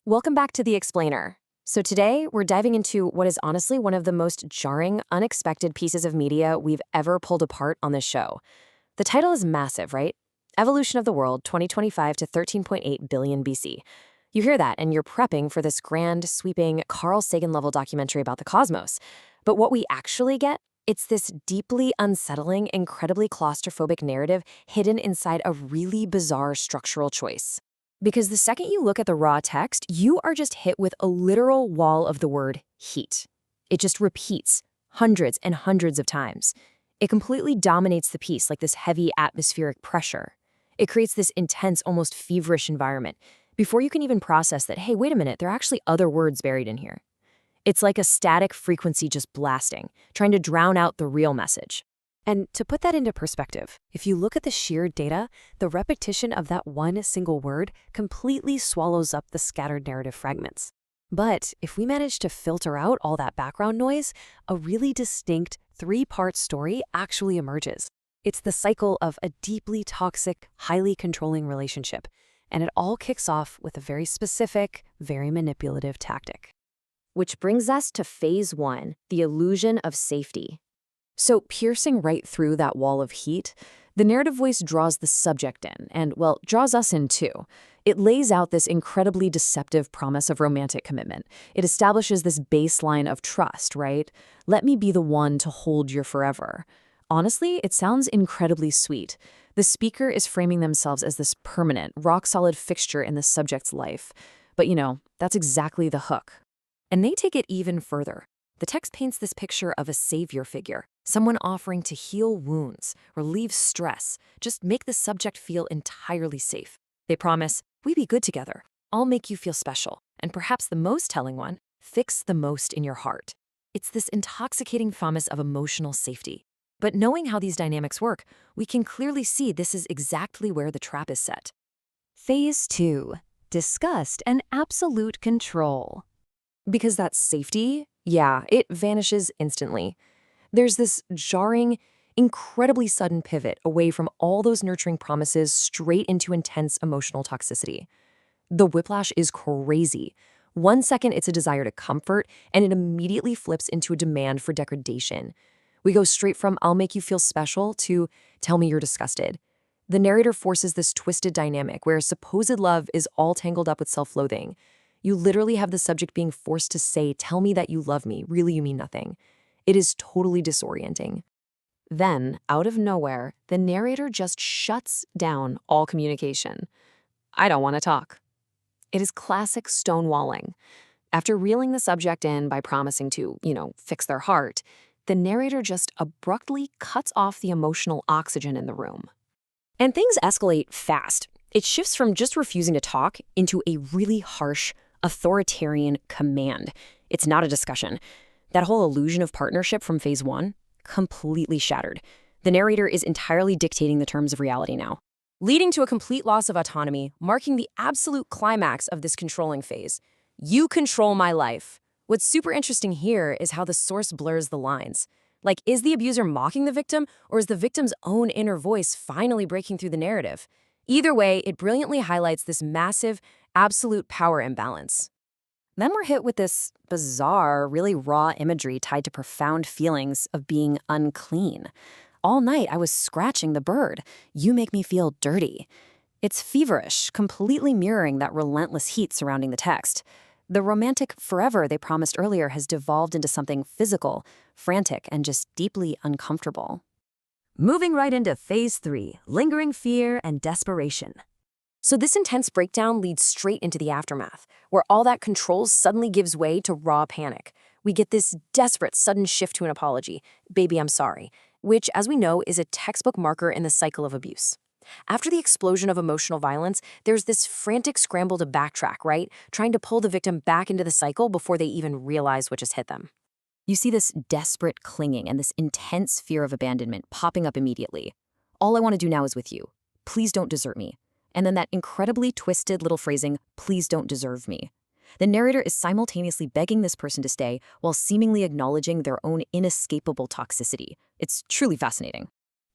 Welcome back to The Explainer. So today, we're diving into what is honestly one of the most jarring, unexpected pieces of media we've ever pulled apart on this show. The title is massive, right? Evolution of the World, 2025 to 13.8 billion BC. You hear that, and you're prepping for this grand, sweeping, Carl Sagan-level documentary about the cosmos. But what we actually get? It's this deeply unsettling, incredibly claustrophobic narrative hidden inside a really bizarre structural choice. Because the second you look at the raw text, you are just hit with a literal wall of the word heat. It just repeats hundreds and hundreds of times. It completely dominates the piece like this heavy atmospheric pressure. It creates this intense, almost feverish environment before you can even process that, hey, wait a minute, there are actually other words buried in here. It's like a static frequency just blasting, trying to drown out the real message. And to put that into perspective, if you look at the sheer data, the repetition of that one single word completely swallows up the scattered narrative fragments. But if we manage to filter out all that background noise, a really distinct three-part story actually emerges. It's the cycle of a deeply toxic, highly controlling relationship, and it all kicks off with a very specific, very manipulative tactic. Which brings us to phase one, the illusion of safety. So piercing right through that wall of heat, the narrative voice draws the subject in and, well, draws us in too. It lays out this incredibly deceptive promise of romantic commitment. It establishes this baseline of trust, right? Let me be the one to hold your forever. Honestly, it sounds incredibly sweet. The speaker is framing themselves as this permanent, rock-solid fixture in the subject's life. But that's exactly the hook. And they take it even further. The text paints this picture of a savior figure, someone offering to heal wounds, relieve stress, just make the subject feel entirely safe. They promise, we be good together, I'll make you feel special, and perhaps the most telling one, fix the most in your heart. It's this intoxicating promise of emotional safety. But knowing how these dynamics work, we can clearly see this is exactly where the trap is set. Phase 2. Disgust and absolute control. Because that safety, it vanishes instantly. There's this jarring, incredibly sudden pivot away from all those nurturing promises straight into intense emotional toxicity. The whiplash is crazy. 1 second it's a desire to comfort, and it immediately flips into a demand for degradation. We go straight from I'll make you feel special to tell me you're disgusted. The narrator forces this twisted dynamic where supposed love is all tangled up with self-loathing. You literally have the subject being forced to say, tell me that you love me, really you mean nothing. It is totally disorienting. Then, out of nowhere, the narrator just shuts down all communication. I don't want to talk. It is classic stonewalling. After reeling the subject in by promising to, fix their heart, the narrator just abruptly cuts off the emotional oxygen in the room. And things escalate fast. It shifts from just refusing to talk into a really harsh, authoritarian command. It's not a discussion. That whole illusion of partnership from phase 1, completely shattered. The narrator is entirely dictating the terms of reality now, leading to a complete loss of autonomy, marking the absolute climax of this controlling phase. You control my life. What's super interesting here is how the source blurs the lines. Like, is the abuser mocking the victim, or is the victim's own inner voice finally breaking through the narrative? Either way, it brilliantly highlights this massive, absolute power imbalance. Then we're hit with this bizarre, really raw imagery tied to profound feelings of being unclean. All night, I was scratching the bird. You make me feel dirty. It's feverish, completely mirroring that relentless heat surrounding the text. The romantic forever they promised earlier has devolved into something physical, frantic, and just deeply uncomfortable. Moving right into phase 3, lingering fear and desperation. So this intense breakdown leads straight into the aftermath, where all that control suddenly gives way to raw panic. We get this desperate sudden shift to an apology, baby, I'm sorry, which, as we know, is a textbook marker in the cycle of abuse. After the explosion of emotional violence, there's this frantic scramble to backtrack, right? Trying to pull the victim back into the cycle before they even realize what just hit them. You see this desperate clinging and this intense fear of abandonment popping up immediately. All I want to do now is with you. Please don't desert me. And then that incredibly twisted little phrasing, please don't deserve me. The narrator is simultaneously begging this person to stay while seemingly acknowledging their own inescapable toxicity. It's truly fascinating.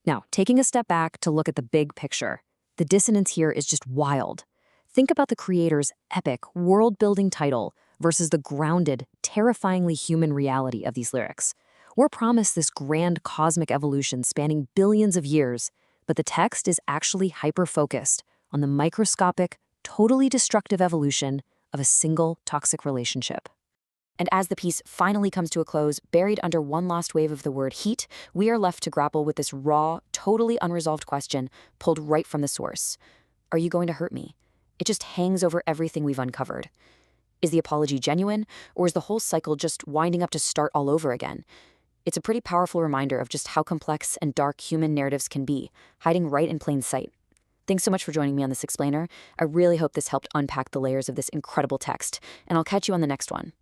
Now, taking a step back to look at the big picture, the dissonance here is just wild. Think about the creator's epic, world-building title versus the grounded, terrifyingly human reality of these lyrics. We're promised this grand cosmic evolution spanning billions of years, but the text is actually hyper-focused on the microscopic, totally destructive evolution of a single toxic relationship. And as the piece finally comes to a close, buried under one last wave of the word heat, we are left to grapple with this raw, totally unresolved question pulled right from the source. Are you going to hurt me? It just hangs over everything we've uncovered. Is the apology genuine, or is the whole cycle just winding up to start all over again? It's a pretty powerful reminder of just how complex and dark human narratives can be, hiding right in plain sight. Thanks so much for joining me on this explainer. I really hope this helped unpack the layers of this incredible text, and I'll catch you on the next one.